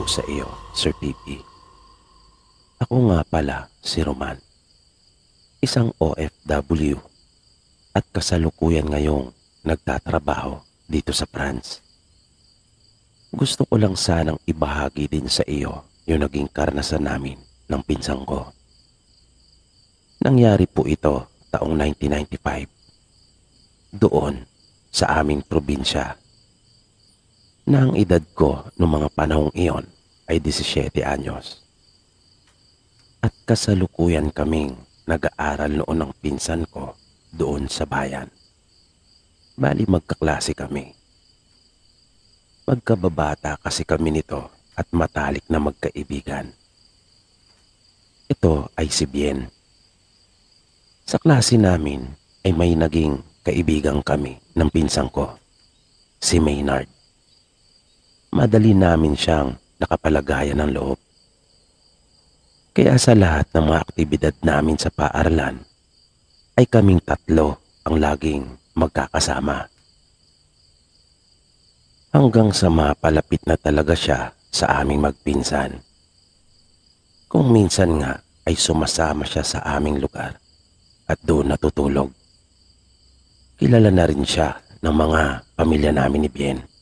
po sa iyo, Sir Pipi. Ako nga pala si Roman, isang OFW at kasalukuyan ngayong nagtatrabaho dito sa France. Gusto ko lang sanang ibahagi din sa iyo yung naging karanasan namin ng pinsang ko. Nangyari po ito taong 1995 doon sa aming probinsya na ang edad ko noong mga panahong iyon ay 17 anyos. At kasalukuyan kaming nag-aaral noon ng pinsan ko doon sa bayan. Bali magkaklase kami. Magkababata kasi kami nito at matalik na magkaibigan. Ito ay si Bien. Sa klase namin ay may naging kaibigan kami ng pinsan ko, si Maynard. Madali namin siyang nakapalagayan ng loob. Kaya sa lahat ng mga aktibidad namin sa paaralan, ay kaming tatlo ang laging magkakasama. Hanggang sa mapalapit na talaga siya sa aming magpinsan. Kung minsan nga ay sumasama siya sa aming lugar at doon natutulog. Kilala na rin siya ng mga pamilya namin ni Bien.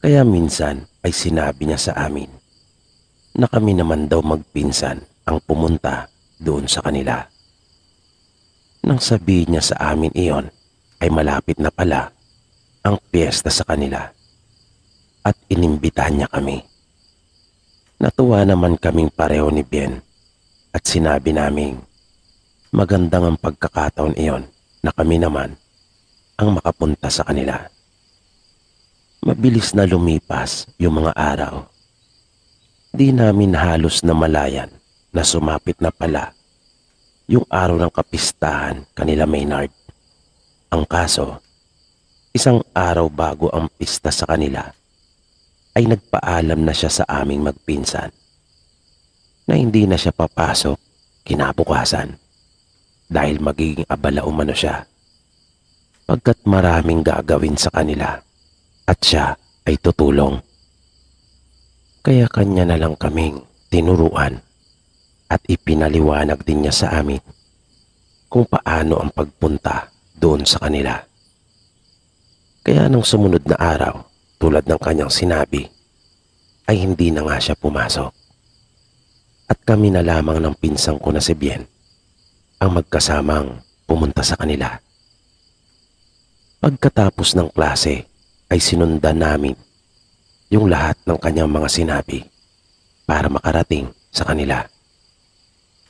Kaya minsan ay sinabi niya sa amin na kami naman daw magpinsan ang pumunta doon sa kanila. Nang sabihin niya sa amin iyon ay malapit na pala ang piyesta sa kanila at inimbitahan niya kami. Natuwa naman kaming pareho ni Bien at sinabi naming magandang ang pagkakataon iyon na kami naman ang makapunta sa kanila. Mabilis na lumipas yung mga araw. Di namin halos na malayan na sumapit na pala yung araw ng kapistahan kanila Maynard. Ang kaso, isang araw bago ang pista sa kanila, ay nagpaalam na siya sa aming magpinsan na hindi na siya papasok kinabukasan dahil magiging abala umano siya pagkat maraming gagawin sa kanila. At siya ay tutulong. Kaya kanya na lang kaming tinuruan at ipinaliwanag din niya sa amin kung paano ang pagpunta doon sa kanila. Kaya nang sumunod na araw, tulad ng kanyang sinabi, ay hindi na nga siya pumasok. At kami na lamang ng pinsang ko na si Bien ang magkasamang pumunta sa kanila. Pagkatapos ng klase, ay sinundan namin yung lahat ng kanyang mga sinabi para makarating sa kanila.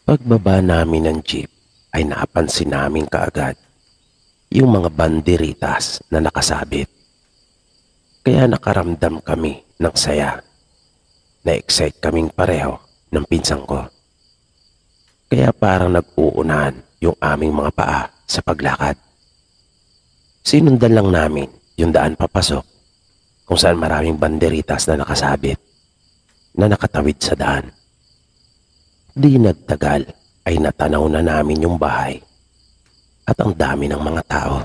Pagbaba namin ng jeep ay napansin namin kaagad yung mga banderitas na nakasabit. Kaya nakaramdam kami ng saya. Na-excite kaming pareho ng pinsang ko. Kaya parang nag-uunahan yung aming mga paa sa paglakad. Sinundan lang namin yung daan papasok kung saan maraming banderitas na nakasabit na nakatawid sa daan. Di nagtagal ay natanaw na namin yung bahay at ang dami ng mga tao.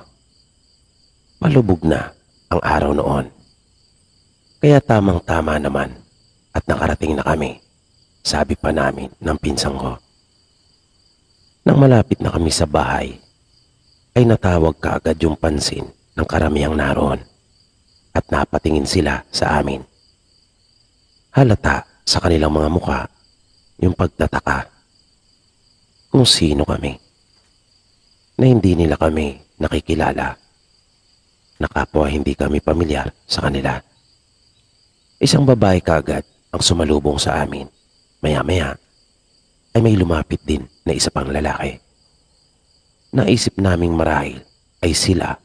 Palubog na ang araw noon. Kaya tamang-tama naman at nakarating na kami, sabi pa namin ng pinsang ko. Nang malapit na kami sa bahay, ay natawag kaagad yung pansin ng karamihang naroon at napatingin sila sa amin. Halata sa kanilang mga mukha yung pagtataka kung sino kami, na hindi nila kami nakikilala, na kapwa hindi kami pamilyar sa kanila. Isang babae kaagad ang sumalubong sa amin. Maya-maya ay may lumapit din na isa pang lalaki. Naisip naming marahil ay sila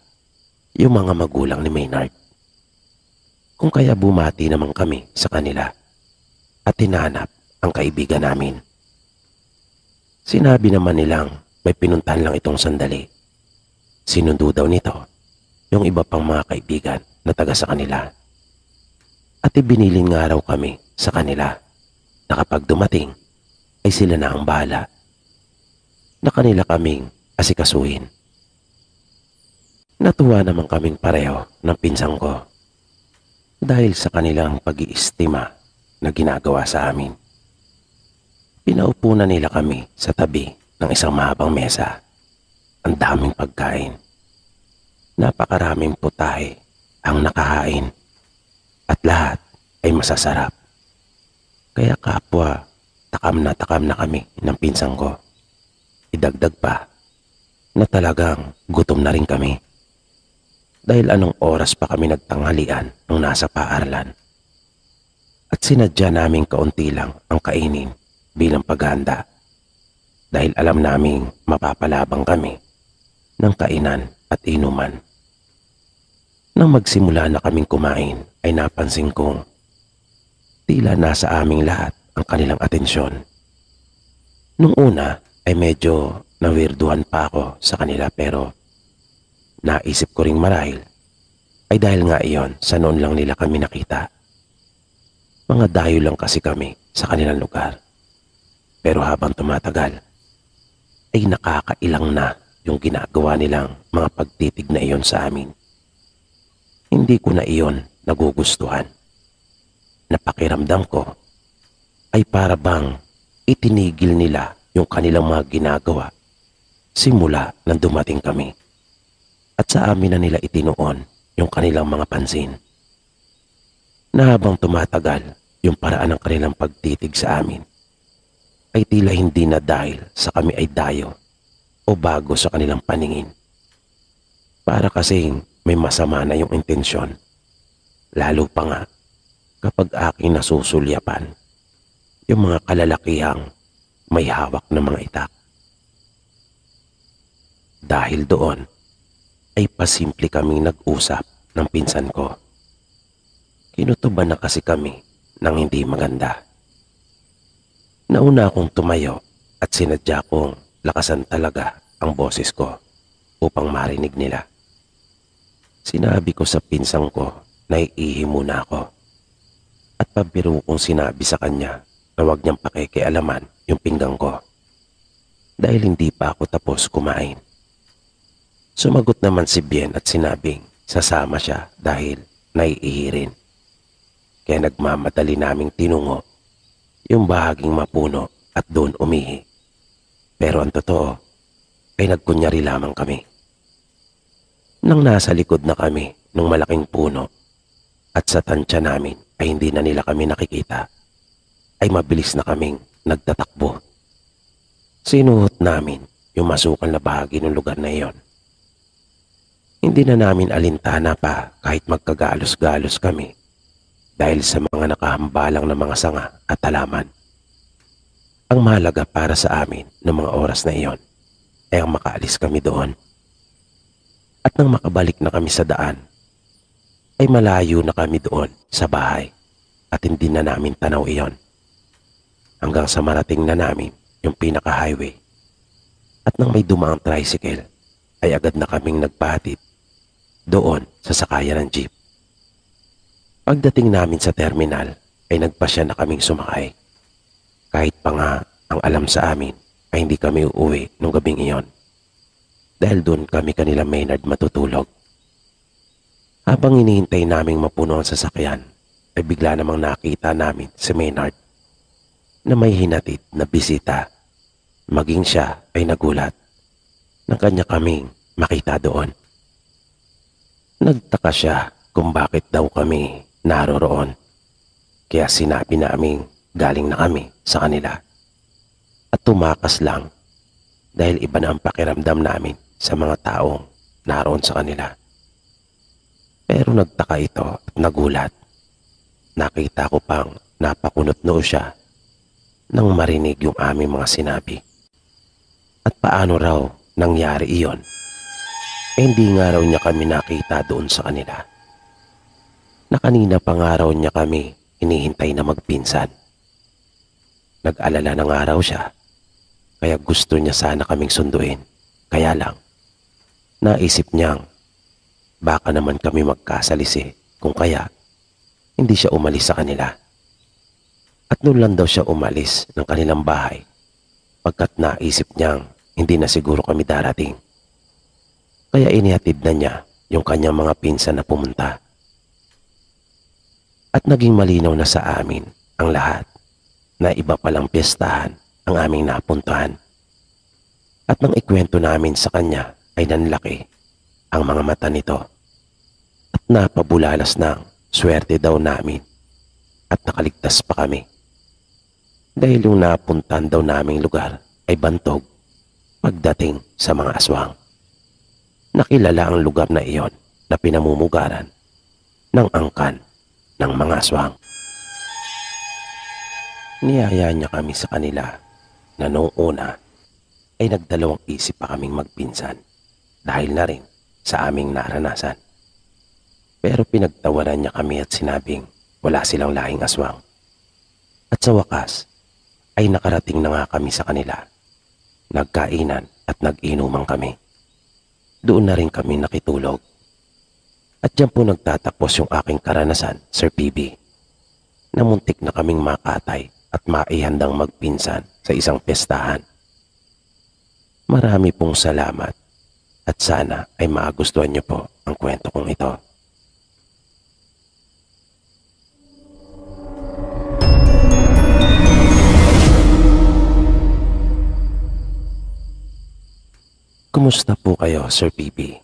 yung mga magulang ni Maynard. Kung kaya bumati naman kami sa kanila at hinanap ang kaibigan namin. Sinabi naman nilang may pinuntahan lang itong sandali. Sinundo daw nito yung iba pang mga kaibigan na taga sa kanila. At ibinilin nga raw kami sa kanila na kapag dumating ay sila na ang bahala na kanila kaming asikasuhin. Natuwa naman kaming pareho ng pinsang ko dahil sa kanilang pag-iistima na ginagawa sa amin. Pinaupo na nila kami sa tabi ng isang mahabang mesa. Ang daming pagkain. Napakaraming putahe ang nakahain at lahat ay masasarap. Kaya kapwa takam na kami ng pinsang ko. Idagdag pa na talagang gutom na rin kami. Dahil anong oras pa kami nagtanghalian nung nasa paaralan. At sinadya naming kaunti lang ang kainin bilang paghanda. Dahil alam naming mapapalabang kami ng kainan at inuman. Nang magsimula na kaming kumain ay napansin kong tila nasa aming lahat ang kanilang atensyon. Nung una ay medyo nawirduhan pa ako sa kanila pero naisip ko ring marahil ay dahil nga iyon sa noon lang nila kami nakita. Mga dayo lang kasi kami sa kanilang lugar. Pero habang tumatagal ay nakakailang na yung ginagawa nilang mga pagtitig na iyon sa amin. Hindi ko na iyon nagugustuhan. Napakiramdam ko ay para bang itinigil nila yung kanilang mga ginagawa simula nang dumating kami. At sa amin na nila itinuon yung kanilang mga pansin. Na habang tumatagal yung paraan ng kanilang pagtitig sa amin, ay tila hindi na dahil sa kami ay dayo o bago sa kanilang paningin. Para kasing may masama na yung intensyon. Lalo pa nga kapag aking nasusulyapan yung mga kalalakihang may hawak na mga itak. Dahil doon, ay pasimple kaming nag-usap ng pinsan ko. Kinutuban na kasi kami ng hindi maganda. Nauna akong tumayo at sinadya kong lakasan talaga ang boses ko upang marinig nila. Sinabi ko sa pinsang ko na iihi muna ako at pabiro kong sinabi sa kanya na huwag niyang pakikialaman yung pinggang ko dahil hindi pa ako tapos kumain. Sumagot naman si Bien at sinabing sasama siya dahil naiihi rin. Kaya nagmamadali naming tinungo yung bahaging mapuno at doon umihi. Pero ang totoo ay nagkunyari lamang kami. Nang nasa likod na kami ng malaking puno at sa tansya namin ay hindi na nila kami nakikita, ay mabilis na kaming nagtatakbo. Sinuot namin yung masukal na bahagi ng lugar na iyon. Hindi na namin alintana pa kahit magkagalos-galos kami dahil sa mga nakahambalang na mga sanga at halaman. Ang mahalaga para sa amin ng mga oras na iyon ay ang makaalis kami doon. At nang makabalik na kami sa daan, ay malayo na kami doon sa bahay at hindi na namin tanaw iyon. Hanggang sa marating na namin yung pinaka-highway. At nang may dumaang tricycle, ay agad na kaming nagpahatid doon sa sakayan ng jeep. Pagdating namin sa terminal, ay nagpasya na kaming sumakay. Kahit pa nga ang alam sa amin ay hindi kami uuwi nung gabing iyon. Dahil doon kami kanila Maynard matutulog. Habang hinihintay naming mapuno ang sasakyan, ay bigla namang nakita namin si Maynard na may hinatid na bisita. Maging siya ay nagulat na kanya kaming makita doon. Nagtaka siya kung bakit daw kami naroroon. Kaya sinabi namin galing na kami sa kanila. At tumakas lang dahil iba na ang pakiramdam namin sa mga taong naroon sa kanila. Pero nagtaka ito at nagulat. Nakita ko pang napakunot noo siya nang marinig yung aming mga sinabi. At paano raw nangyari iyon? Hindi nga raw niya kami nakita doon sa kanila. Na kanina pa nga raw niya kami hinihintay na magpinsan. Nag-alala na nga raw siya, kaya gusto niya sana kaming sunduin. Kaya lang, naisip niyang baka naman kami magkasalisi kung kaya hindi siya umalis sa kanila. At noon lang daw siya umalis ng kanilang bahay pagkat naisip niyang hindi na siguro kami darating. Kaya inihatid na niya yung kanyang mga pinsan na pumunta. At naging malinaw na sa amin ang lahat na iba palang piyestahan ang aming napuntahan. At nang ikwento namin sa kanya ay nanlaki ang mga mata nito at napabulalas ng swerte daw namin at nakaligtas pa kami. Dahil yung napuntahan daw naming lugar ay bantog pagdating sa mga aswang. Nakilala ang lugar na iyon na pinamumugaran ng angkan ng mga aswang. Niyaya niya kami sa kanila na noong una ay nagdalawang isip pa kaming magpinsan dahil na rin sa aming naranasan. Pero pinagtawaran niya kami at sinabing wala silang lahing aswang. At sa wakas ay nakarating na nga kami sa kanila. Nagkainan at nag-inuman kami. Doon na rin kami nakitulog. At diyan po nagtatapos yung aking karanasan, Sir PB. Namuntik na kaming makatay at maihandang magpinsan sa isang pestahan. Marami pong salamat at sana ay magustuhan niyo po ang kwento kong ito. Kumusta po kayo, Sir PB?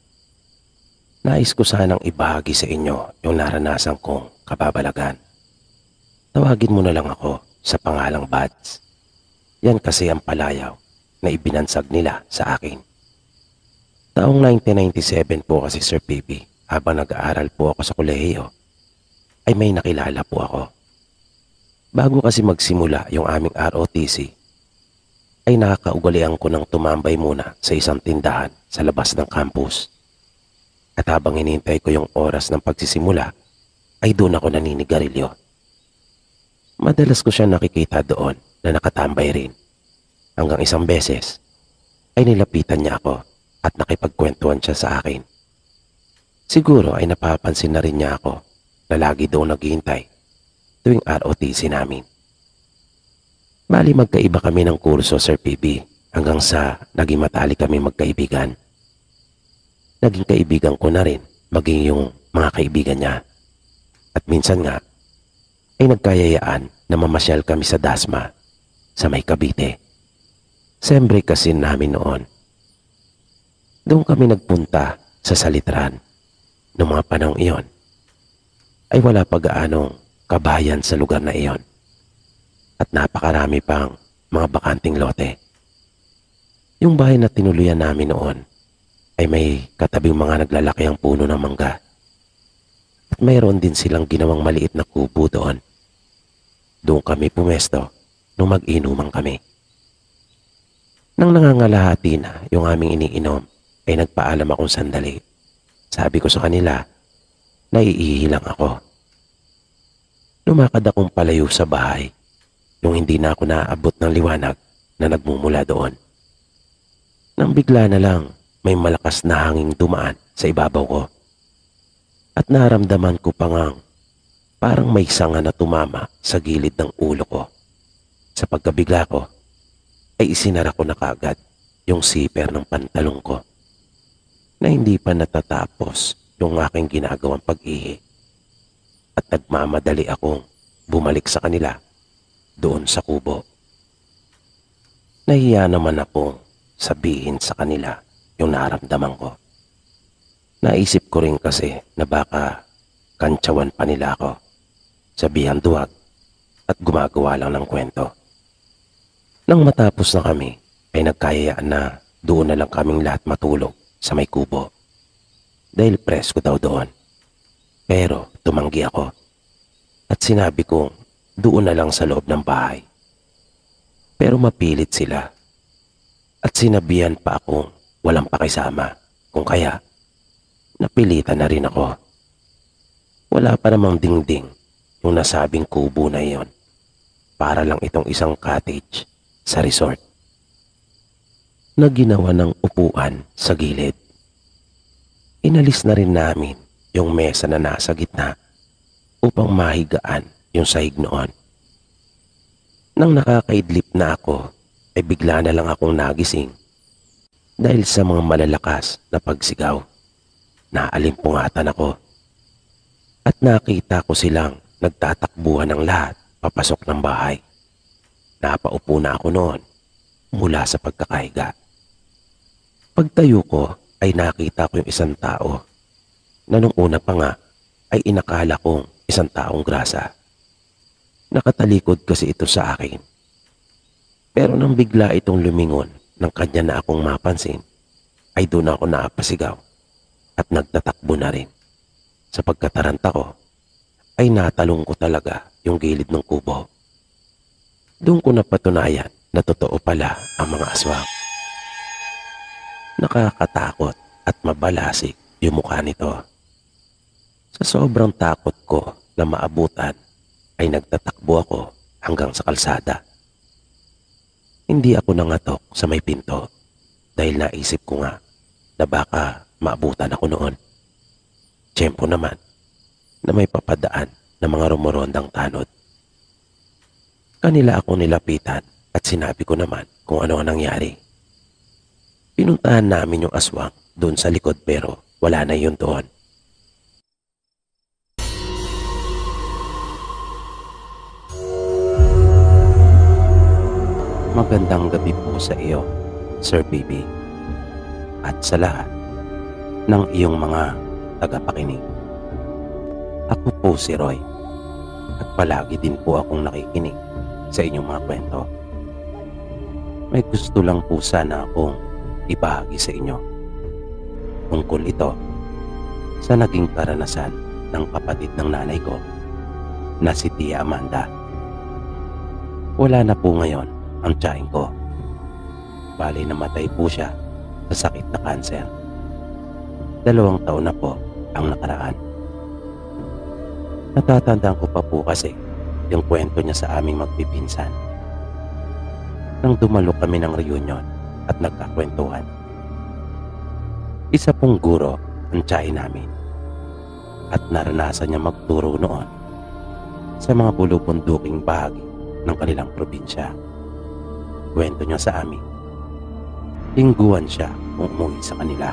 Nais ko sanang ibahagi sa inyo yung naranasan kong kababalagan. Tawagin mo na lang ako sa pangalang Bads. Yan kasi ang palayaw na ibinansag nila sa akin. Taong 1997 po kasi, Sir PB, habang nag-aaral po ako sa kolehiyo, ay may nakilala po ako. Bago kasi magsimula yung aming ROTC, ay nakakaugalian ko ng tumambay muna sa isang tindahan sa labas ng campus. At habang hinihintay ko yung oras ng pagsisimula, ay doon ako naninigarilyo. Madalas ko siya nakikita doon na nakatambay rin. Hanggang isang beses, ay nilapitan niya ako at nakipagkwentuhan siya sa akin. Siguro ay napapansin na rin niya ako na lagi doon naghihintay tuwing ROTC namin. Bali magkaiba kami ng kurso, Sir PB, hanggang sa naging matalik kami magkaibigan. Naging kaibigan ko na rin maging yung mga kaibigan niya. At minsan nga ay nagkayayaan na mamasyal kami sa Dasma sa may Cavite. Siyempre kasi namin noon. Doon kami nagpunta sa Salitran. Noong mga panahong iyon ay wala pa gaanong kabayan sa lugar na iyon. At napakarami pang mga bakanting lote. Yung bahay na tinuluyan namin noon ay may katabing mga naglalakihang puno ng mangga. At mayroon din silang ginawang maliit na kubo doon. Doon kami pumesto nung mag-inuman kami. Nang nangangalahati na yung aming iniinom ay nagpaalam akong sandali. Sabi ko sa kanila na iihilang ako. Lumakad akong palayo sa bahay. Yung hindi na ako naaabot ng liwanag na nagmumula doon. Nang bigla na lang may malakas na hanging dumaan sa ibabaw ko. At naramdaman ko pangang parang may sanga na tumama sa gilid ng ulo ko. Sa pagkabigla ko ay isinara ko na kaagad yung zipper ng pantalong ko na hindi pa natatapos yung aking ginagawang pag-ihi. At nagmamadali akong bumalik sa kanila doon sa kubo. Nahiya naman akong sabihin sa kanila yung naramdaman ko. Naisip ko rin kasi na baka kantsawan pa nila ako, sabihan duwag at gumagawa lang ng kwento. Nang matapos na kami ay nagkayayaan na doon na lang kaming lahat matulog sa may kubo dahil presko daw doon. Pero tumanggi ako at sinabi kong doon na lang sa loob ng bahay. Pero mapilit sila at sinabihan pa akong walang pakisama, kung kaya napilitan na rin ako. Wala pa namang dingding yung nasabing kubo na iyon. Para lang itong isang cottage sa resort na ginawa ng upuan sa gilid. Inalis na rin namin yung mesa na nasa gitna upang mahigaan yung sahig noon. Nang nakakaidlip na ako, ay bigla na lang akong nagising dahil sa mga malalakas na pagsigaw. Naalimpungatan ako at nakita ko silang nagtatakbuhan ng lahat papasok ng bahay. Napaupo na ako noon mula sa pagkakahiga. Pagtayo ko ay nakita ko yung isang tao na nung una pa nga ay inakala kong isang taong grasa. Nakatalikod kasi ito sa akin. Pero nang bigla itong lumingon ng kanya na akong mapansin, ay doon ako naapasigaw at nagtatakbo na rin. Sa pagkataranta ko, ay natalong ko talaga yung gilid ng kubo. Doon ko napatunayan na totoo pala ang mga aswang. Nakakatakot at mabalasik yung mukha nito. Sa sobrang takot ko na maabutan, ay nagtatakbo ako hanggang sa kalsada. Hindi ako nangatok sa may pinto dahil naisip ko nga na baka maabutan ako noon. Tiyempo naman na may papadaan ng mga rumorondang tanod. Kanila ako nilapitan at sinabi ko naman kung ano ang nangyari. Pinuntahan namin yung aswang doon sa likod pero wala na yun doon. Magandang gabi po sa iyo, Sir Bibi, at sa lahat ng iyong mga tagapakinig. Ako po si Roy at palagi din po akong nakikinig sa inyong mga kwento. May gusto lang po sana akong ibahagi sa inyo. Tungkol ito sa naging karanasan ng kapatid ng nanay ko na si Tia Amanda. Wala na po ngayon ang tiyahin ko. Bali namatay po siya sa sakit na kanser. 2 taon na po ang nakaraan. Natatandaan ko pa po kasi yung kwento niya sa aming magpipinsan. Nang dumalo kami ng reunion at nagkakwentuhan. Isa pong guro ang tiyahin namin at naranasan niya magturo noon sa mga bulubunduking bahagi ng kanilang probinsya. Kwento niya sa amin, lingguhan siya kung umuwi sa kanila.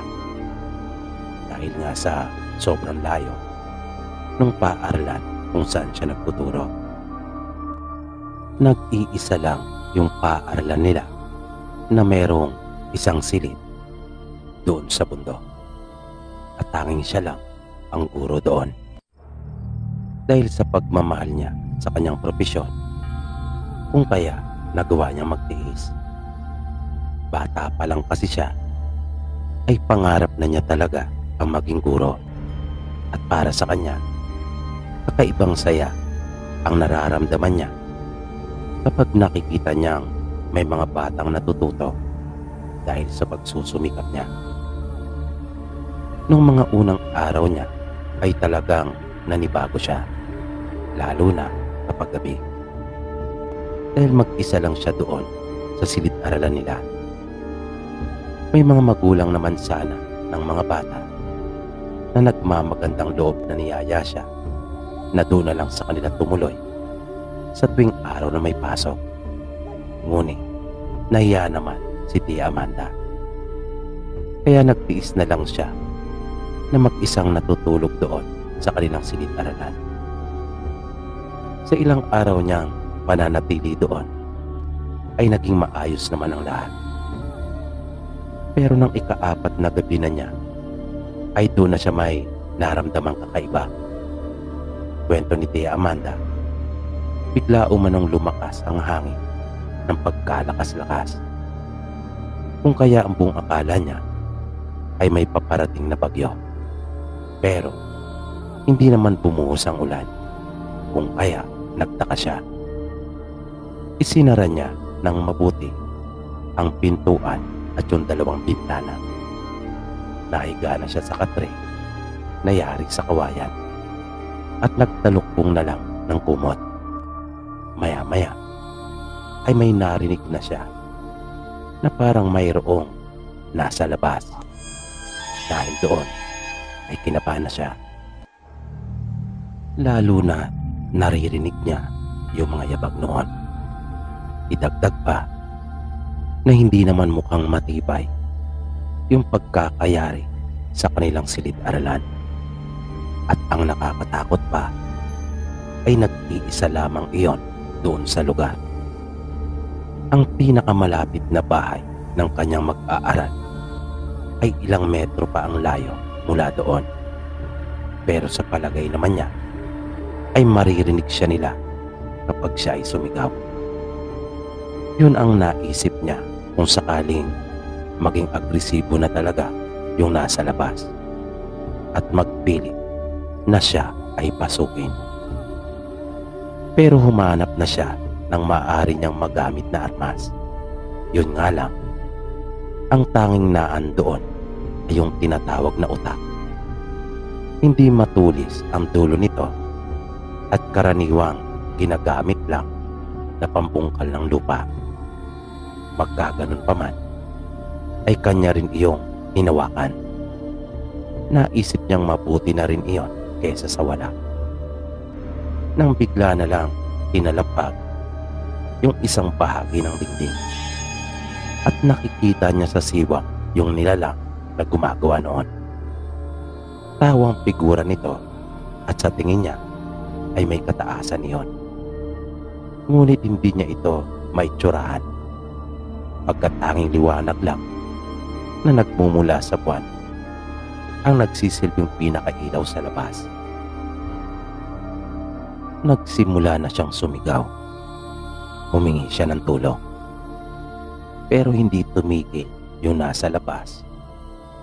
Dahil nga sa sobrang layo nung paaralan kung saan siya nagtuturo. Nag-iisa lang yung paaralan nila na merong isang silid doon sa bundok. At tanging siya lang ang guro doon. Dahil sa pagmamahal niya sa kanyang propesyon, kung kaya nagawa niyang magtiis. Bata pa lang kasi siya, ay pangarap na niya talaga ang maging guro. At para sa kanya, kakaibang saya ang nararamdaman niya kapag nakikita niyang may mga batang natututo dahil sa pagsusumikap niya. Nung mga unang araw niya ay talagang nanibago siya, lalo na kapag gabi. Dahil mag-isa lang siya doon sa silid-aralan nila. May mga magulang naman sana ng mga bata na nagmamagandang loob na niyaya siya na doon na lang sa kanila tumuloy sa tuwing araw na may pasok. Ngunit nahiya naman si Tia Amanda. Kaya nagtiis na lang siya na mag-isang natutulog doon sa kanilang silid-aralan. Sa ilang araw niyang pananatili doon ay naging maayos naman ang lahat. Pero nang ika-4 na gabi na niya ay doon na siya may naramdamang kakaiba. Kwento ni Tia Amanda, bigla umanong lumakas ang hangin ng pagkalakas-lakas. Kung kaya ang buong akala niya ay may paparating na bagyo. Pero hindi naman bumuhos ang ulan. Kung kaya nagtaka siya. Isinara niya ng mabuti ang pintuan at yung 2 bintana. Nahiga na siya sa katre na yari sa kawayan at nagtalukbong na lang ng kumot. Maya-maya ay may narinig na siya na parang mayroong nasa labas. Dahil doon ay kinabahan na siya. Lalo na naririnig niya yung mga yabag noon. Idagdag pa na hindi naman mukhang matibay yung pagkakayari sa kanilang silid-aralan. At ang nakakatakot pa ay nag-iisa lamang iyon doon sa lugar. Ang pinakamalapit na bahay ng kanyang mag-aaral ay ilang metro pa ang layo mula doon. Pero sa palagay naman niya ay maririnig siya nila kapag siya ay sumigaw. Yun ang naisip niya kung sakaling maging agresibo na talaga yung nasa labas at magpilit na siya ay pasukin. Pero humanap na siya ng maaari niyang magamit na armas. Yun nga lang, ang tanging naan doon ay yung tinatawag na utak. Hindi matulis ang dulo nito at karaniwang ginagamit lang na pambungkal ng lupa. Magkaganon pa man, ay kanya rin iyong hinawakan. Naisip niyang mabuti na rin iyon kaysa sa wala. Nang bigla na lang tinalapag yung isang bahagi ng dingding at nakikita niya sa siwang yung nilalang na gumagawa noon. Tawang figura nito at sa tingin niya ay may kataasan iyon. Ngunit hindi niya ito maitsurahan pagkatanging liwanag lang na nagmumula sa buwan ang nagsisilbing pinakailaw sa labas. Nagsimula na siyang sumigaw. Humingi siya ng tulong. Pero hindi tumigil yung nasa labas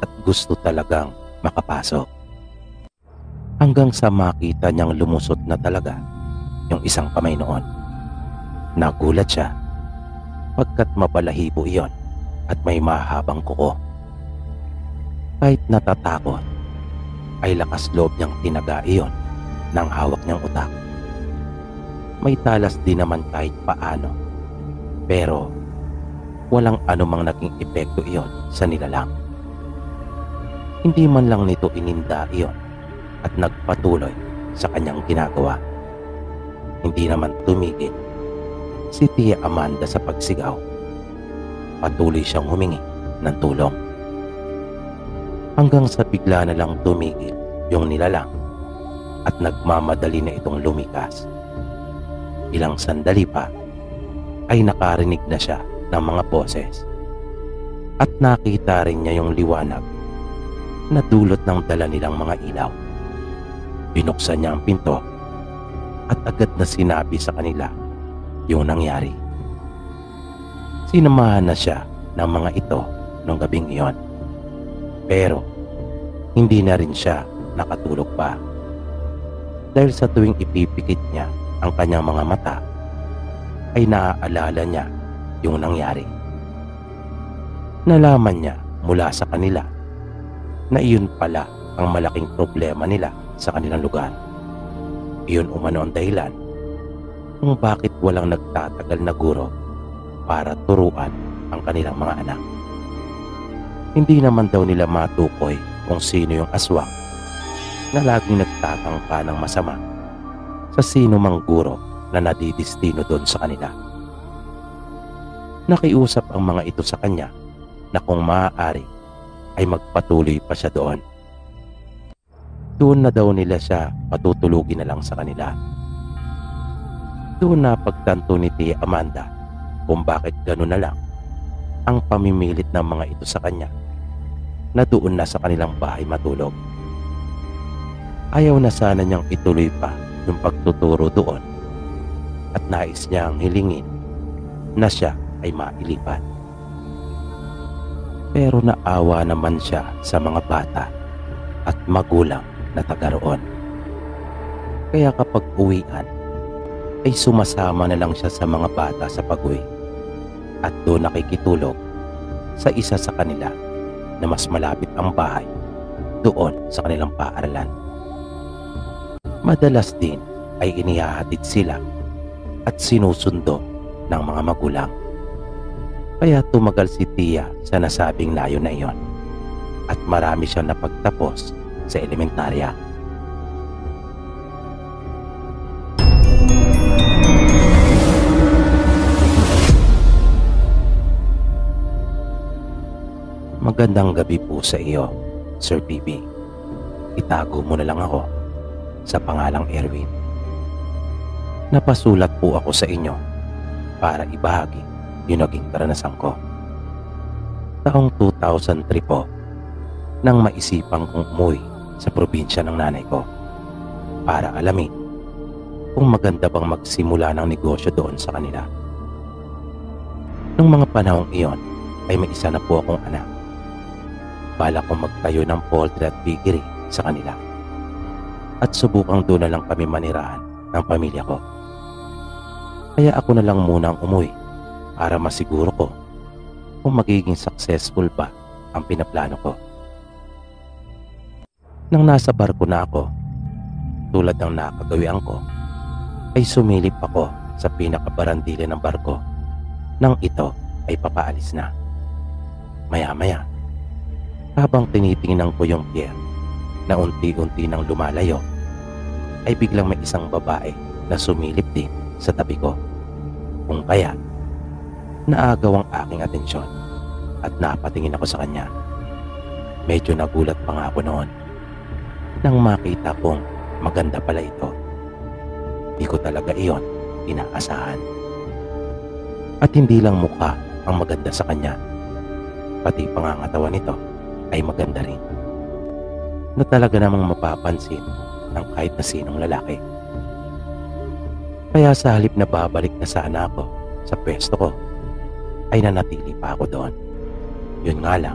at gusto talagang makapasok. Hanggang sa makita niyang lumusot na talaga yung isang kamay noon. Nagulat siya pagkat mabalahibo iyon at may mahabang kuko. Kahit natatakot, ay lakas loob niyang tinaga iyon ng hawak niyang utak. May talas din naman kahit paano, pero walang anumang naging epekto iyon sa nilalang. Hindi man lang nito ininda iyon at nagpatuloy sa kanyang ginagawa. Hindi naman tumigil si Tia Amanda sa pagsigaw. Patuloy siyang humingi ng tulong. Hanggang sa bigla na lang tumigil yung nilalang at nagmamadali na itong lumikas. Ilang sandali pa ay nakarinig na siya ng mga boses at nakita rin niya yung liwanag na dulot ng dala nilang mga ilaw. Binuksan niya ang pinto at agad na sinabi sa kanila yung nangyari. Sinamahan na siya ng mga ito nung gabing iyon. Pero hindi na rin siya nakatulog pa dahil sa tuwing ipipikit niya ang kanyang mga mata ay naaalala niya yung nangyari. Nalaman niya mula sa kanila na iyon pala ang malaking problema nila sa kanilang lugar. Iyon umano ang dahilan kung bakit walang nagtatagal na guro para turuan ang kanilang mga anak. Hindi naman daw nila matukoy kung sino yung aswang na laging nagtatangka ng masama sa sino mang guro na nadidistino doon sa kanila. Nakiusap ang mga ito sa kanya na kung maaari ay magpatuloy pa siya doon. Doon na daw nila siya patutulugin na lang sa kanila. Doon na pagtanto ni Tia Amanda kung bakit gano'n na lang ang pamimilit ng mga ito sa kanya na doon na sa kanilang bahay matulog. Ayaw na sana niyang ituloy pa yung pagtuturo doon at nais niyang hilingin na siya ay mailipat. Pero naawa naman siya sa mga bata at magulang na taga roon. Kaya kapag uwian ay sumasama na lang siya sa mga bata sa pag-uwi at doon nakikitulog sa isa sa kanila na mas malapit ang bahay doon sa kanilang paaralan. Madalas din ay inihahatid sila at sinusundo ng mga magulang. Kaya tumagal si Tia sa nasabing layo na iyon at marami siyang napagtapos sa elementarya. Magandang gabi po sa iyo, Sir PB. Itago mo na lang ako sa pangalang Erwin. Napasulat po ako sa inyo para ibahagi yung naging karanasan ko. Taong 2003 po, nang maisipang kong umuwi sa probinsya ng nanay ko para alamin kung maganda bang magsimula ng negosyo doon sa kanila. Nung mga panahong iyon ay may isa na po akong anak. Balak kong magtayo ng poultry at piggery sa kanila at subukang doon na lang kami manirahan ng pamilya ko. Kaya ako na lang muna ang umuwi para masiguro ko kung magiging successful ba ang pinaplano ko. Nang nasa barko na ako, tulad ng nakagawian ko, ay sumilip ako sa pinakabarandile ng barko nang ito ay papaalis na. Maya-maya, habang tinitingnan ko yung pier na unti-unti nang lumalayo, ay biglang may isang babae na sumilip din sa tabi ko. Kung kaya, naagaw ang aking atensyon at napatingin ako sa kanya. Medyo nagulat pa nga ako noon nang makita kong maganda pala ito. Di ko talaga iyon inaasahan. At hindi lang mukha ang maganda sa kanya, pati pangangatawan nito ay maganda rin, na talaga namang mapapansin ng kahit na sinong lalaki. Kaya sa halip na babalik na sana ako sa pwesto ko, ay nanatili pa ako doon. Yun nga lang,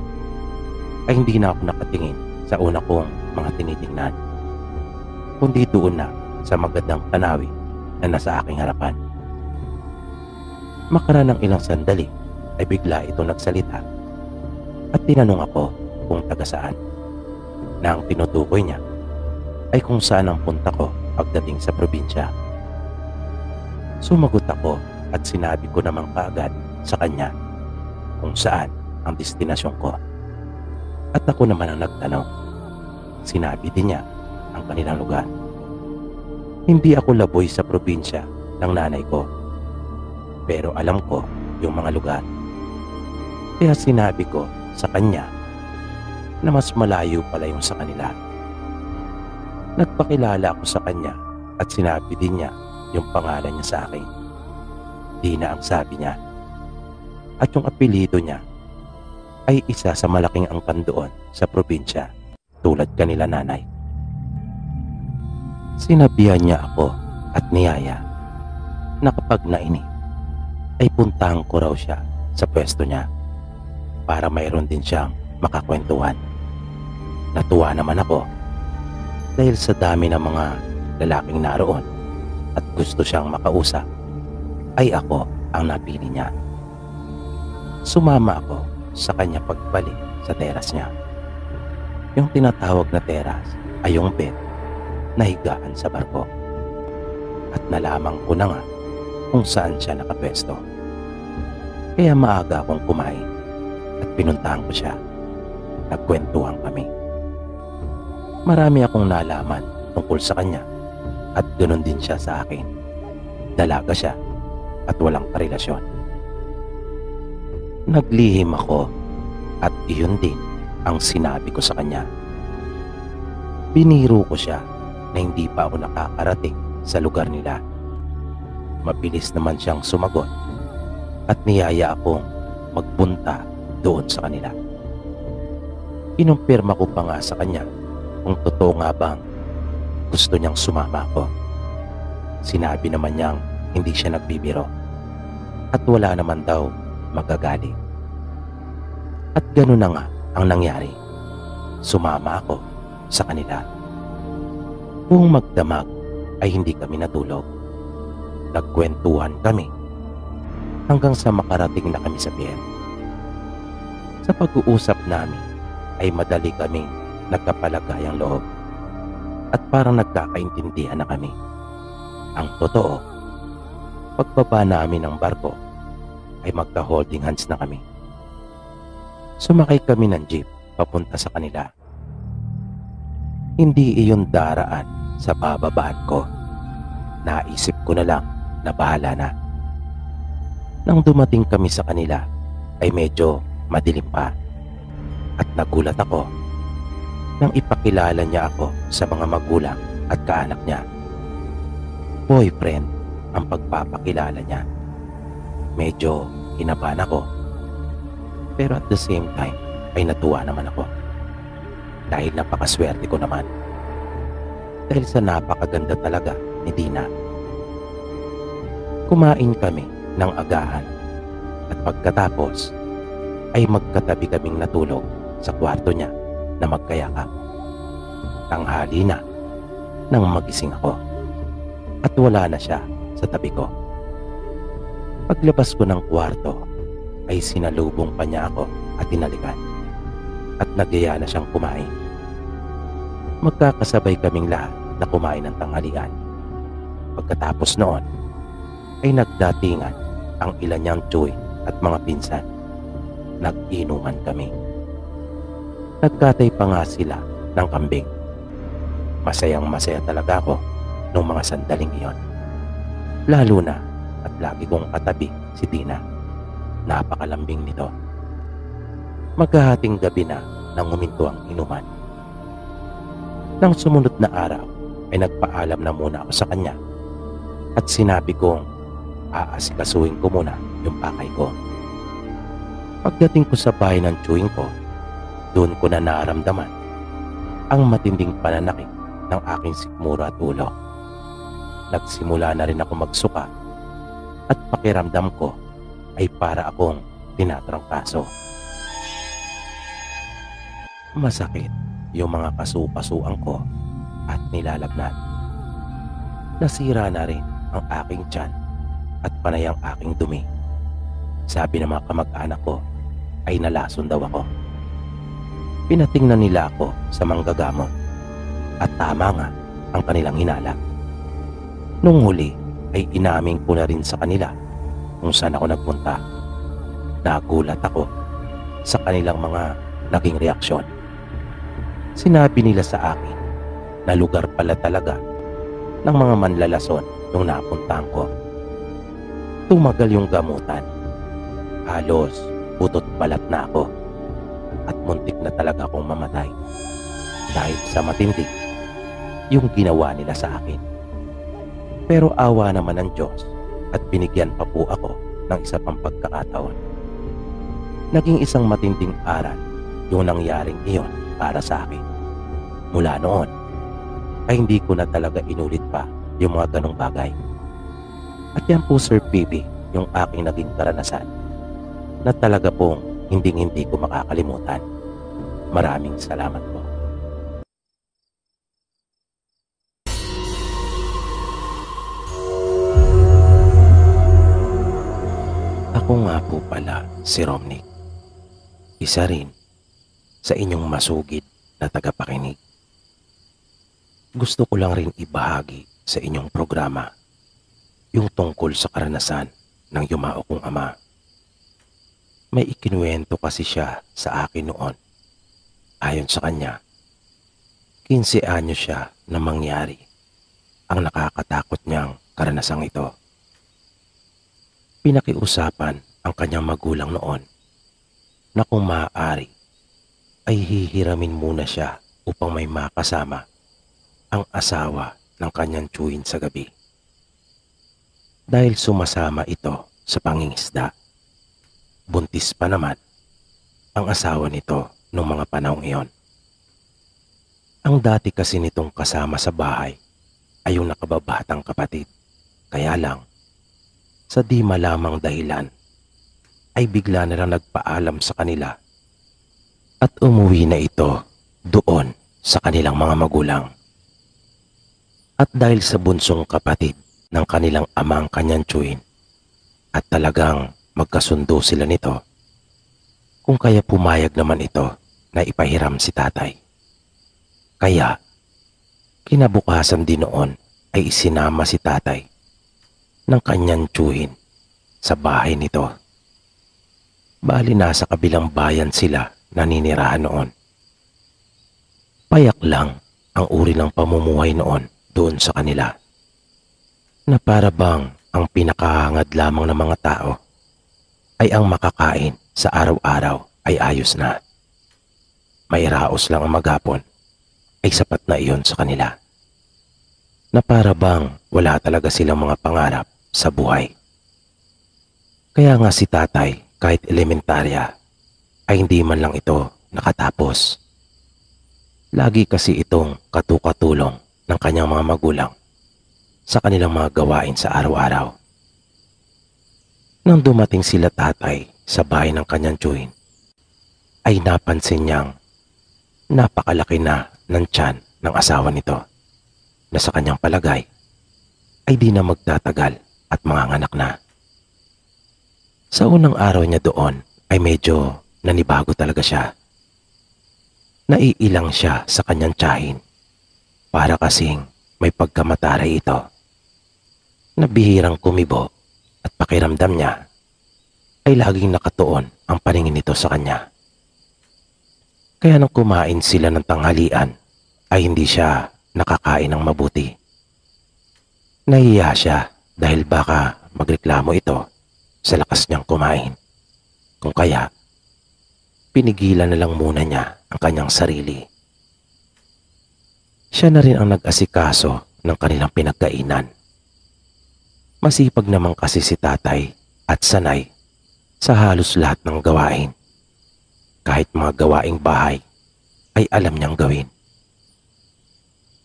ay hindi na ako nakatingin sa una kong mga tinitingnan, kundi doon na sa magandang tanawin na nasa aking harapan. Makaraan ng ilang sandali ay bigla ito nagsalita at tinanong ako kung taga saan, na ang tinutukoy niya ay kung saan ang punta ko pagdating sa probinsya. Sumagot ako at sinabi ko naman kaagad sa kanya kung saan ang destinasyon ko. At ako naman ang nagtanong. Sinabi din niya ang kanilang lugar. Hindi ako laboy sa probinsya ng nanay ko, pero alam ko yung mga lugar. Kaya sinabi ko sa kanya na mas malayo pala yung sa kanila. Nagpakilala ako sa kanya at sinabi din niya yung pangalan niya sa akin. Dina ang sabi niya. At yung apelyido niya ay isa sa malaking angkan doon sa probinsya, tulad kanila nanay. Sinabihan niya ako at niyaya na kapag nainip ay puntahan ko raw siya sa pwesto niya para mayroon din siyang makakwentuhan. Natuwa naman ako dahil sa dami ng mga lalaking naroon at gusto siyang makausap, ay ako ang napili niya. Sumama ako sa kanya pagbalik sa teras niya. Yung tinatawag na teras ay yung bed na higaan sa barko. At nalaman ko na nga kung saan siya nakapwesto. Kaya maaga akong kumain at pinuntahan ko siya. Nagkwentuhan kami. Marami akong nalaman tungkol sa kanya at ganoon din siya sa akin. Dalaga siya at walang karelasyon. Naglihim ako at iyon din ang sinabi ko sa kanya. Biniro ko siya na hindi pa ako nakakarating sa lugar nila. Mabilis naman siyang sumagot at niyaya akong magpunta doon sa kanila. Kinumpirma ko pa nga sa kanya kung totoo nga bang gusto niyang sumama ako. Sinabi naman niyang hindi siya nagbibiro at wala naman daw magagaling. At gano'n na nga ang nangyari. Sumama ako sa kanila. Buong magdamag ay hindi kami natulog. Nagkwentuhan kami hanggang sa makarating na kami sa pier. Sa pag-uusap namin ay madali kaming nagkapalagayang loob at parang nagkakaintindihan na kami. Ang totoo, pagbaba namin ng barko ay magka-holding hands na kami. Sumakay kami ng jeep papunta sa kanila. Hindi iyon daraan sa bababaan ko. Naisip ko na lang na bahala na. Nang dumating kami sa kanila ay medyo madilim pa at nagulat ako nang ipakilala niya ako sa mga magulang at kaanak niya. Boyfriend ang pagpapakilala niya. Medyo kinabahan ako, pero at the same time ay natuwa naman ako. Dahil napakaswerte ko naman. Dahil sa napakaganda talaga ni Dina. Kumain kami ng agahan at pagkatapos ay magkatabi kaming natulog sa kwarto niya na magkayakap. Tanghali na nang magising ako at wala na siya sa tabi ko. Paglabas ko ng kwarto ay sinalubong pa niya ako at tinalikan at nagyaya na siyang kumain. Magkakasabay kaming lahat na kumain ng tanghalian. Pagkatapos noon ay nagdatingan ang ilan niyang tsuy at mga pinsan. Nag-inuman kami. Nagkatay pa nga sila ng kambing. Masayang masaya talaga ako noong mga sandaling iyon. Lalo na at lagi kong katabi si Tina. Napakalambing nito. Maghahating gabi na nang huminto ang inuman. Nang sumunod na araw ay nagpaalam na muna ako sa kanya at sinabi kong aasikasuhin ko muna yung pakay ko. Pagdating ko sa bahay ng tsuing ko, doon ko na naramdaman ang matinding pananakit ng aking sikmura at ulo. Nagsimula na rin ako magsuka at pakiramdam ko ay para akong tinatrangkaso. Masakit yung mga kasukasuan ko at nilalagnat. Nasira na rin ang aking tiyan at panay ang aking dumi. Sabi ng mga kamag-anak ko ay nalason daw ako. Pinatingnan nila ako sa manggagamot at tama nga ang kanilang hinala. Nung huli ay inamin ko na rin sa kanila kung saan ako nagpunta. Nagulat ako sa kanilang mga naging reaksyon. Sinabi nila sa akin na lugar pala talaga ng mga manlalason nung napuntahan ko. Tumagal yung gamutan. Halos butot balat na ako at muntik na talaga akong mamatay dahil sa matindi yung ginawa nila sa akin. Pero awa naman ng Diyos at binigyan pa po ako ng isa pang pagkakataon. Naging isang matinding aral yung nangyaring iyon para sa akin. Mula noon ay hindi ko na talaga inulit pa yung mga ganong bagay. At yan po Sir PB yung aking naging karanasan na talaga pong hindi ko makakalimutan. Maraming salamat po. Ako nga po pala si Romnick. Isa rin sa inyong masugid na tagapakinig. Gusto ko lang rin ibahagi sa inyong programa yung tungkol sa karanasan ng yumao kong ama. May ikinuwento kasi siya sa akin noon. Ayon sa kanya, 15 anyos siya na mangyari ang nakakatakot niyang karanasang ito. Pinakiusapan ang kanyang magulang noon na kung maaari ay hihiramin muna siya upang may makasama ang asawa ng kanyang tsuhin sa gabi. Dahil sumasama ito sa pangingisda. Buntis pa naman ang asawa nito noong mga panahong iyon. Ang dati kasi nitong kasama sa bahay ay yung nakababatang kapatid. Kaya lang, sa di malamang dahilan, ay bigla na lang nagpaalam sa kanila at umuwi na ito doon sa kanilang mga magulang. At dahil sa bunsong kapatid ng kanilang amang kanyang tsuhin at talagang magkasundo sila nito, kung kaya pumayag naman ito na ipahiram si tatay. Kaya, kinabukasan din noon ay isinama si tatay ng kanyang tsuhin sa bahay nito. Bali nasa kabilang bayan sila naninirahan noon. Payak lang ang uri ng pamumuhay noon doon sa kanila, na para bang ang pinakahangad lamang ng mga tao ay ang makakain sa araw-araw ay ayos na. May raos lang ang maghapon ay sapat na iyon sa kanila. Na para bang wala talaga silang mga pangarap sa buhay. Kaya nga si tatay kahit elementarya ay hindi man lang ito nakatapos. Lagi kasi itong katukatulong ng kanyang mga magulang sa kanilang mga gawain sa araw-araw. Nang dumating sila tatay sa bahay ng kanyang tiyuhin, ay napansin niyang napakalaki na ng tiyan ng asawa nito na sa kanyang palagay ay di na magtatagal at manganganak na. Sa unang araw niya doon ay medyo nanibago talaga siya. Naiilang siya sa kanyang tiyahin para kasing may pagkamataray ito na bihirang kumibo at pakiramdam niya ay laging nakatuon ang paningin nito sa kanya. Kaya nang kumain sila ng tanghalian ay hindi siya nakakain ng mabuti. Nahiya siya dahil baka magreklamo ito sa lakas niyang kumain. Kung kaya, pinigilan na lang muna niya ang kanyang sarili. Siya na rin ang nag-asikaso ng kanilang pinagkainan. Masipag naman kasi si tatay at sanay sa halos lahat ng gawain. Kahit mga gawaing bahay ay alam niyang gawin.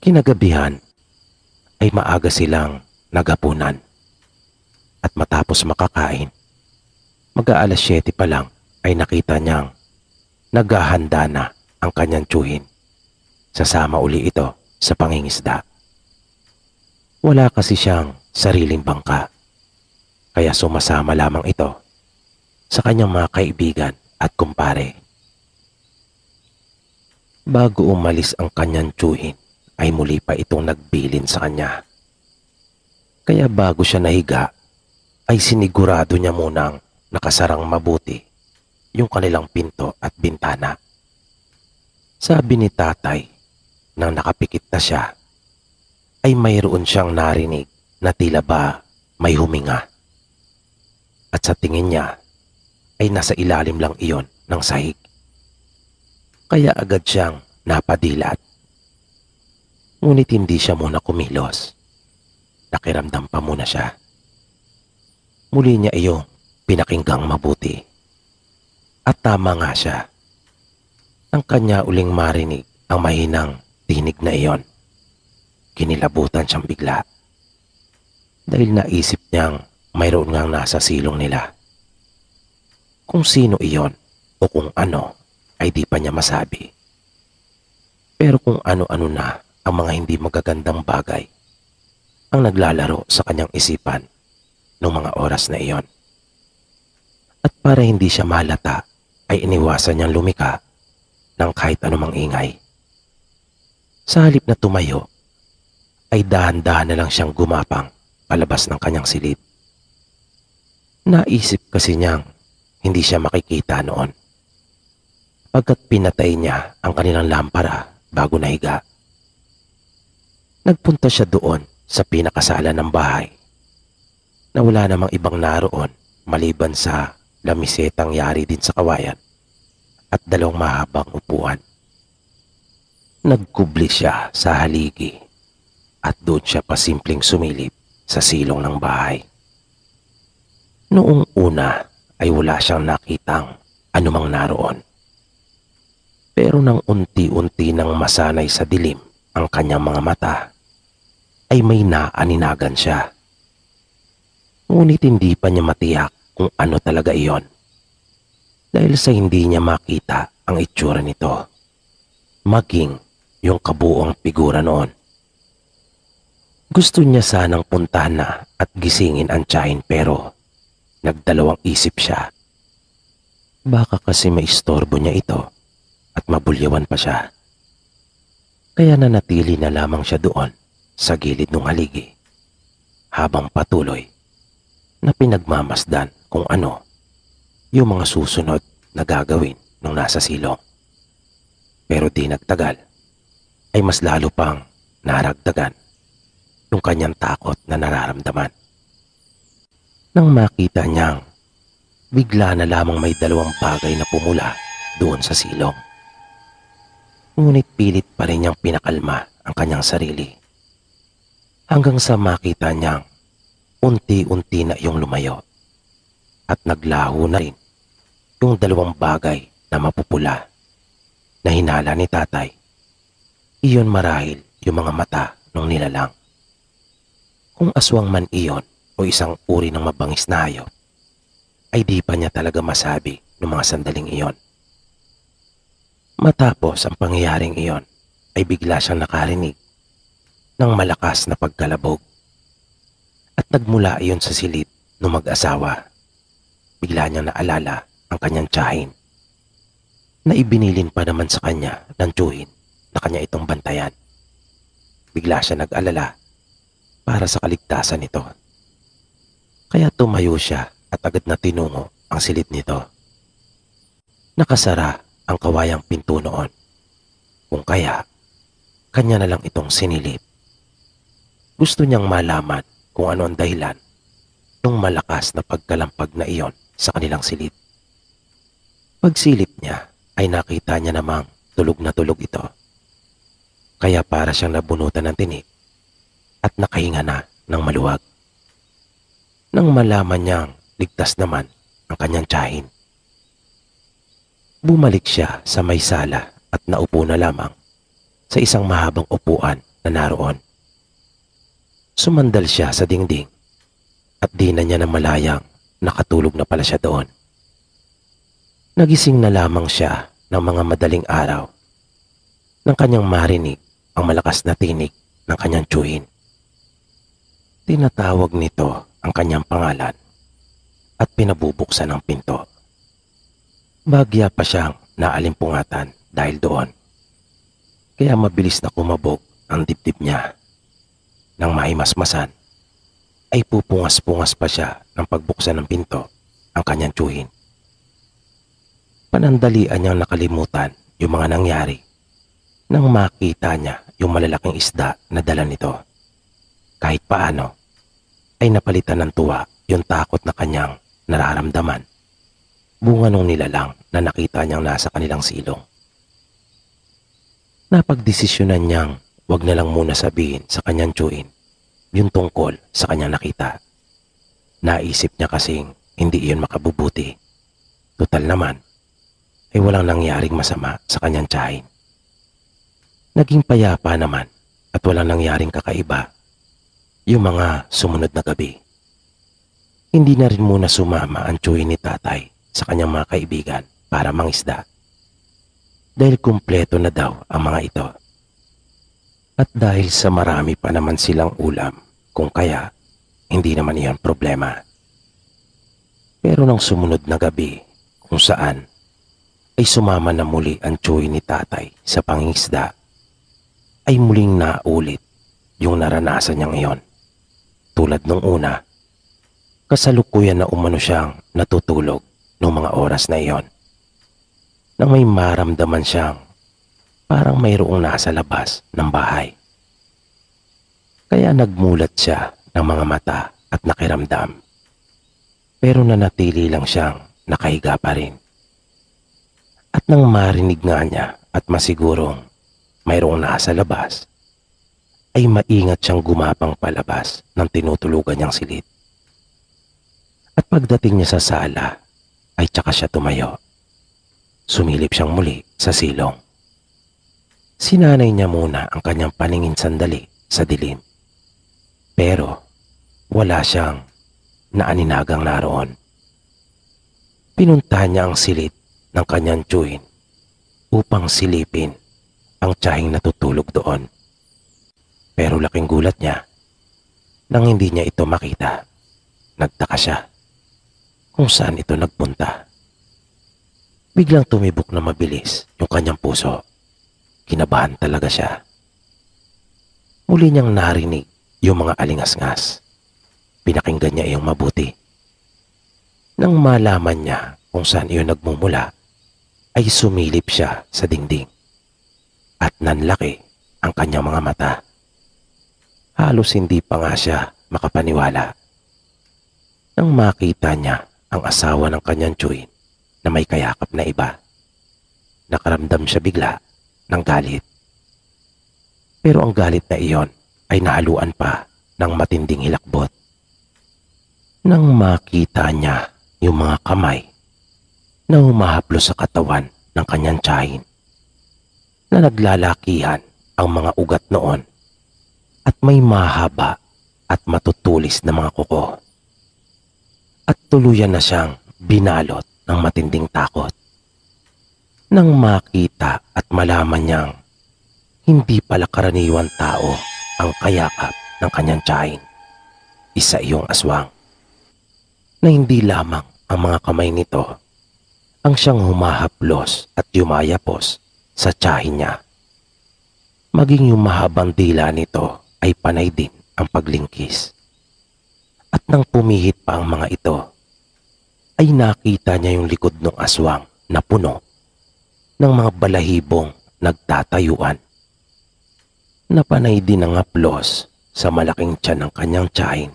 Kinagabihan ay maaga silang naghapunan at matapos makakain, mag-aalas 7 pa lang ay nakita niyang naghahanda na ang kanyang tiyuhin. Sasama uli ito sa pangingisda. Wala kasi siyang sariling bangka, kaya sumasama lamang ito sa kanyang mga kaibigan at kumpare. Bago umalis ang kanyang tiyuhin ay muli pa itong nagbilin sa kanya. Kaya bago siya nahiga ay sinigurado niya munang nakasarang mabuti yung kanilang pinto at bintana. Sabi ni tatay nang nakapikit na siya ay mayroon siyang narinig na tila ba may huminga. At sa tingin niya ay nasa ilalim lang iyon ng sahig. Kaya agad siyang napadilat. Ngunit hindi siya muna kumilos. Nakiramdam pa muna siya. Muli niya iyong pinakinggang mabuti. At tama nga siya. Ang kanya uling marinig ang mahinang tinig na iyon. Kinilabutan siyang bigla. Dahil naisip niyang mayroon ngang nasa silong nila. Kung sino iyon o kung ano ay di pa niya masabi. Pero kung ano-ano na ang mga hindi magagandang bagay ang naglalaro sa kanyang isipan noong mga oras na iyon. At para hindi siya malata ay iniwasan niyang lumika ng kahit anumang ingay. Sa halip na tumayo ay dahan-dahan na lang siyang gumapang palabas ng kanyang silid. Naisip kasi niyang hindi siya makikita noon pagkat pinatay niya ang kanilang lampara bago nahiga. Nagpunta siya doon sa pinakasala ng bahay na wala namang ibang naroon maliban sa lamisetang yari din sa kawayan at dalawang mahabang upuan. Nagkubli siya sa haligi at doon siya pasimpleng sumilip sa silong ng bahay. Noong una ay wala siyang nakitang anumang naroon. Pero nang unti-unti nang masanay sa dilim ang kanyang mga mata, ay may naaninagan siya. Ngunit hindi pa niya matiyak kung ano talaga iyon. Dahil sa hindi niya makita ang itsura nito, maging yung kabuong figura noon. Gusto niya sanang puntahan na at gisingin ang tiyahin pero nagdalawang isip siya. Baka kasi maistorbo niya ito at mabulyawan pa siya. Kaya nanatili na lamang siya doon sa gilid ng haligi habang patuloy na pinagmamasdan kung ano yung mga susunod na gagawin nung nasa silong. Pero di nagtagal ay mas lalo pang naragdagan yung kanyang takot na nararamdaman. Nang makita niyang bigla na lamang may dalawang bagay na pumula doon sa silong. Ngunit pilit pa rin niyang pinakalma ang kanyang sarili. Hanggang sa makita niyang unti-unti na iyong lumayo at naglaho na rin yung dalawang bagay na mapupula na hinala ni tatay. Iyon marahil yung mga mata ng nilalang. Kung aswang man iyon o isang uri ng mabangis na hayop, ay di pa niya talaga masabi ng mga sandaling iyon. Matapos ang pangyayaring iyon, ay bigla siyang nakarinig ng malakas na pagkalabog. At nagmula iyon sa silid ng mag-asawa. Bigla niyang naalala ang kanyang tiyahin na ibinilin pa naman sa kanya ng tiyuhin na kanya itong bantayan. Bigla siya nag-alala para sa kaligtasan nito. Kaya tumayo siya at agad na tinungo ang silid nito. Nakasara ang kawayang pinto noon. Kung kaya, kanya na lang itong sinilip. Gusto niyang malaman kung ano ang dahilan ng malakas na pagkalampag na iyon sa kanilang silid. Pagsilip niya ay nakita niya namang tulog na tulog ito. Kaya para siyang nabunutan ng tinik at nakahinga na ng maluwag. Nang malaman niyang ligtas naman ang kanyang tiyahin, bumalik siya sa may sala at naupo na lamang sa isang mahabang upuan na naroon. Sumandal siya sa dingding at di na niya namalayang nakatulog na pala siya doon. Nagising na lamang siya ng mga madaling araw nang kanyang marinig ang malakas na tinig ng kanyang tiyuhin. Tinatawag nito ang kanyang pangalan at pinabubuksan ang pinto. Bagya pa siyang naalimpungatan dahil doon. Kaya mabilis na kumabog ang dibdib niya. Nang mahimasmasan, ay pupungas-pungas pa siya ng pagbuksan ng pinto ang kanyang tiyuhin. Panandalian niyang nakalimutan yung mga nangyari nang makita niya yung malalaking isda na dala nito. Kahit paano, ay napalitan ng tuwa yung takot na kanyang nararamdaman. Bunga nung nilalang na nakita niyang nasa kanilang silong. Napagdesisyonan niyang wag na lang muna sabihin sa kanyang tiyuhin yung tungkol sa kanyang nakita. Naisip niya kasing hindi iyon makabubuti. Tutal naman, ay walang nangyaring masama sa kanyang tiyahin. Naging payapa naman at walang nangyaring kakaiba yung mga sumunod na gabi. Hindi na rin muna sumama ang tiyuhin ni tatay sa kanyang mga kaibigan para mangisda. Dahil kumpleto na daw ang mga ito. At dahil sa marami pa naman silang ulam, kung kaya, hindi naman iyon problema. Pero nang sumunod na gabi, kung saan, ay sumama na muli ang tiyuhin ni tatay sa pangingisda, ay muling naulit yung naranasan niyang iyon. Tulad nung una, kasalukuyan na umano siyang natutulog noong mga oras na iyon. Nang may maramdaman siyang parang mayroong nasa labas ng bahay. Kaya nagmulat siya ng mga mata at nakiramdam. Pero nanatili lang siyang nakahiga pa rin. At nang marinig nga niya at masigurong mayroong nasa labas, ay maingat siyang gumapang palabas ng tinutulugan niyang silid. At pagdating niya sa sala, ay tsaka siya tumayo. Sumilip siyang muli sa silong. Sinanay niya muna ang kanyang paningin sandali sa dilim. Pero wala siyang naaninagang naroon. Pinuntahan niya ang silid ng kanyang tiyuhin upang silipin ang tiyahing natutulog doon. Pero laking gulat niya nang hindi niya ito makita. Nagtaka siya kung saan ito nagpunta. Biglang tumibok na mabilis yung kanyang puso. Kinabahan talaga siya. Muli niyang narinig yung mga alingas-ngas. Pinakinggan niya iyong mabuti. Nang malaman niya kung saan iyon nagmumula, ay sumilip siya sa dingding. At nanlaki ang kanyang mga mata. Halos hindi pa nga siya makapaniwala. Nang makita niya ang asawa ng kanyang tiyuhin na may kayakap na iba, nakaramdam siya bigla ng galit. Pero ang galit na iyon ay nahaluan pa ng matinding hilakbot. Nang makita niya yung mga kamay na humahaplo sa katawan ng kanyang tiyahin, na naglalakihan ang mga ugat noon at may mahaba at matutulis na mga kuko. At tuluyan na siyang binalot ng matinding takot. Nang makita at malaman niyang hindi pala karaniwang tao ang kayakap ng kanyang tiyahin, isa iyong aswang, na hindi lamang ang mga kamay nito ang siyang humahaplos at yumayapos sa tiyahin niya. Maging yung mahabang dila nito ay panay din ang paglingkis. At nang pumihit pa ang mga ito, ay nakita niya yung likod ng aswang na puno ng mga balahibong nagtatayuan, na panay din ang haplos sa malaking tiyan ng kanyang tiyahin,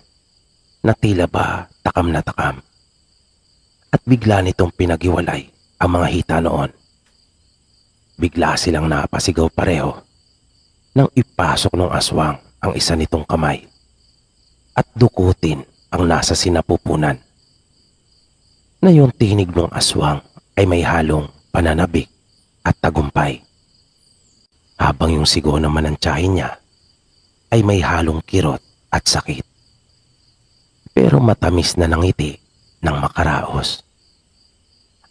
na tila ba takam na takam. At bigla nitong pinagiwalay ang mga hita noon. Bigla silang napasigaw pareho nang ipasok ng aswang ang isa nitong kamay at dukutin ang nasa sinapupunan, na yung tinig ng aswang ay may halong pananabik at tagumpay, habang yung sigaw naman ng tiyahin niya ay may halong kirot at sakit, pero matamis na ngiti ng makaraos.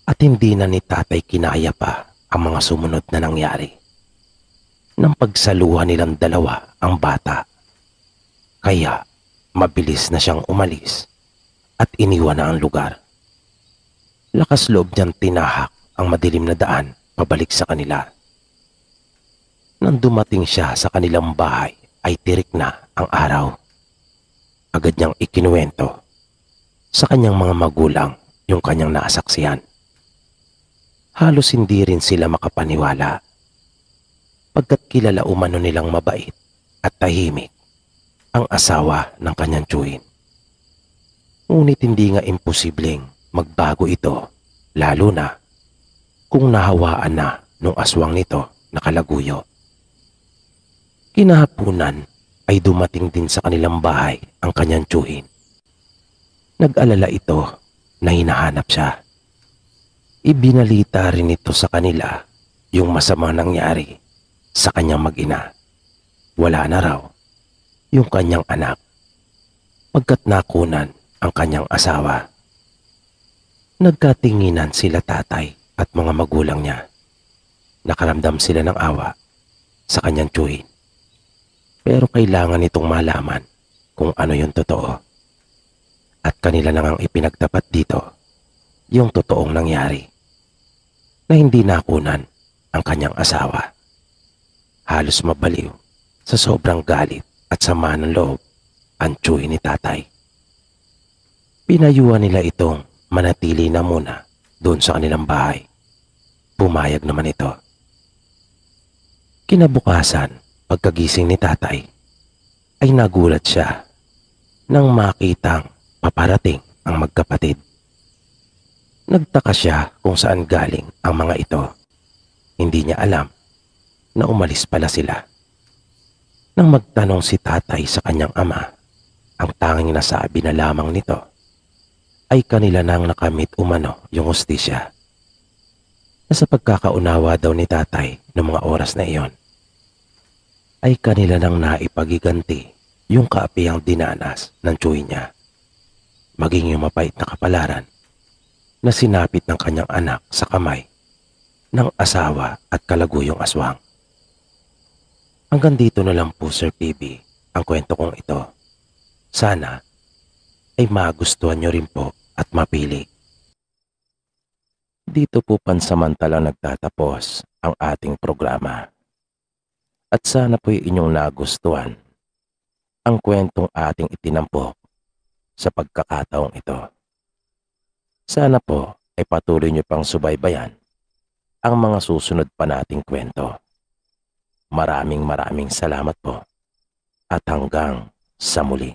At hindi na ni tatay kinaya pa ang mga sumunod na nangyari nang pagsaluhan nilang dalawa ang bata. Kaya mabilis na siyang umalis at iniwan na ang lugar. Lakas loob niyang tinahak ang madilim na daan pabalik sa kanila. Nang dumating siya sa kanilang bahay ay tirik na ang araw. Agad niyang ikinuwento sa kanyang mga magulang yung kanyang naasaksihan. Halos hindi rin sila makapaniwala, pagkat kilala umano nilang mabait at tahimik ang asawa ng kanyang tiyuhin. Ngunit hindi nga imposibleng magbago ito, lalo na kung nahawaan na nung aswang nito na kalaguyo. Kinahapunan ay dumating din sa kanilang bahay ang kanyang tiyuhin. Nag-alala ito na hinahanap siya. Ibinalita rin ito sa kanila yung masamang nangyari sa kanyang mag-ina. Wala na raw yung kanyang anak, pagkat nakunan ang kanyang asawa. Nagkatinginan sila tatay at mga magulang niya. Nakaramdam sila ng awa sa kanyang tiyuhin. Pero kailangan itong malaman kung ano yung totoo. At kanila na ngang ipinagtapat dito yung totoong nangyari, na hindi nakunan ang kanyang asawa. Halos mabaliw sa sobrang galit at sama ng loob ang tiyuhin ni tatay. Pinayuhan nila itong manatili na muna doon sa kanilang bahay. Pumayag naman ito. Kinabukasan, pagkagising ni tatay, ay nagulat siya nang makitang paparating ang magkapatid. Nagtaka siya kung saan galing ang mga ito. Hindi niya alam na umalis pala sila. Nang magtanong si tatay sa kanyang ama, ang tanging nasabi na lamang nito ay kanila nang nakamit umano yung hustisya. Na sa pagkakaunawa daw ni tatay ng mga oras na iyon, ay kanila nang naipagiganti yung kaapihang dinanas ng tiyuhin niya, maging yung mapait na kapalaran na sinapit ng kanyang anak sa kamay ng asawa at kalaguyong aswang. Hanggang dito na lang po, Sir PB, ang kwento kong ito. Sana ay magustuhan nyo rin po at mapili. Dito po pansamantalang nagtatapos ang ating programa. At sana po'y inyong nagustuhan ang kwentong ating itinampok sa pagkakataong ito. Sana po ay patuloy nyo pang subaybayan ang mga susunod pa nating kwento. Maraming salamat po at hanggang sa muli.